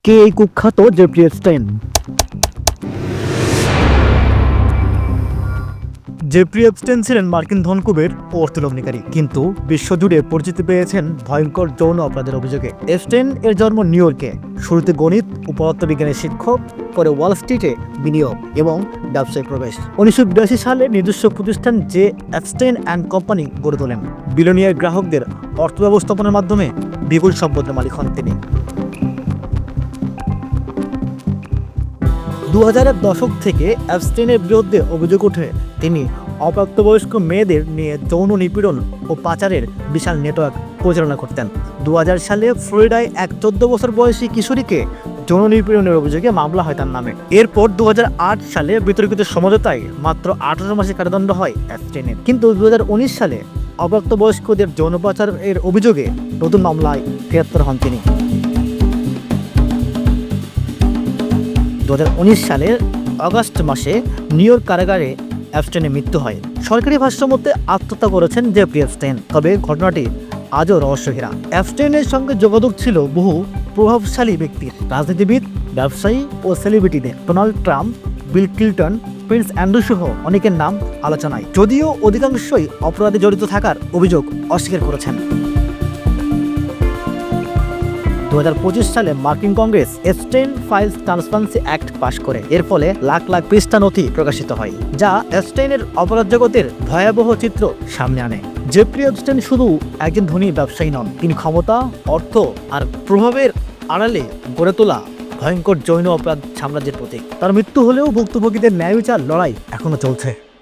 কে এই কুখ্যাত Jeffrey Epstein? Jeffrey Epstein ছিলেন মার্কিন ধনকুবের ও অর্থলগ্নিকারী, কিন্তু বিশ্বজুড়ে পরিচিতি পেয়েছেন ভয়ঙ্কর যৌন অপরাধের অভিযোগে। এপস্টাইন এর জন্ম নিউ ইয়র্কে। শুরুতে গণিত ও পদার্থবিজ্ঞানের শিক্ষক, পরে ওয়াল স্ট্রিটে বিনিয়োগ এবং ব্যবসায় প্রবেশ। 1982 সালে নিজস্ব প্রতিষ্ঠান জে এপস্টাইন অ্যান্ড কোম্পানি গড়ে তোলেন। বিলিয়নিয়ার গ্রাহকদের অর্থ ব্যবস্থাপনার মাধ্যমে বিপুল সম্পদের মালিক হন তিনি। 2000-এর দশক থেকে এপস্টাইনের বিরুদ্ধে অভিযোগ ওঠে তিনি অপ্রাপ্তবয়স্ক মেয়েদের নিয়ে যৌন নিপীড়ন ও পাচারের বিশাল নেটওয়ার্ক পরিচালনা করতেন। 2000 সালে ফ্লোরিডায় এক 14 বছর বয়সী কিশোরীকে যৌন নিপীড়নের অভিযোগে মামলা হয় তার নামে। এরপর 2008 সালে বিতর্কিত সমঝোতায় মাত্র 18 মাসের কারাদণ্ড হয় এপস্টাইনের। কিন্তু 2019 সালে অপ্রাপ্তবয়স্কদের যৌন পাচারের অভিযোগে নতুন মামলায় গ্রেপ্তার হন তিনি। 2019 সালের আগস্ট মাসে নিউ ইয়র্ক কারাগারে এপস্টাইনের মৃত্যু হয়। সরকারি ভাষ্য মতে আত্মহত্যা করেছেন জেফ্রি এপস্টাইন, তবে ঘটনাটি আজও রহস্যঘেরা। এপস্টাইনের সঙ্গে যোগাযোগ ছিল বহু প্রভাবশালী ব্যক্তির, রাজনীতিবিদ, ব্যবসায়ী ও সেলিব্রিটিদের। Donald Trump, Bill Clinton, Prince Andrew সহ অনেকের নাম আলোচনায়, যদিও অধিকাংশই অপরাধে জড়িত থাকার অভিযোগ অস্বীকার করেছেন। 2025 সালে মার্কিন Congress Epstein files transparency act পাশ করে। এর ফলে লাখ লাখ পৃষ্ঠা নথি প্রকাশিত হয়, যা এপস্টাইনের অপরাধ জগতের ভয়াবহ চিত্র সামনে আনে। জেফ্রি এপস্টাইন শুধু একজন ধনী ব্যবসায়ী নন, তিনি ক্ষমতা, অর্থ আর প্রভাবের আড়ালে গড়ে তোলা ভয়ঙ্কর যৌন অপরাধ সাম্রাজ্যের প্রতীক। তার মৃত্যু হলেও ভুক্তভোগীদের ন্যায় বিচার লড়াই এখনো চলছে।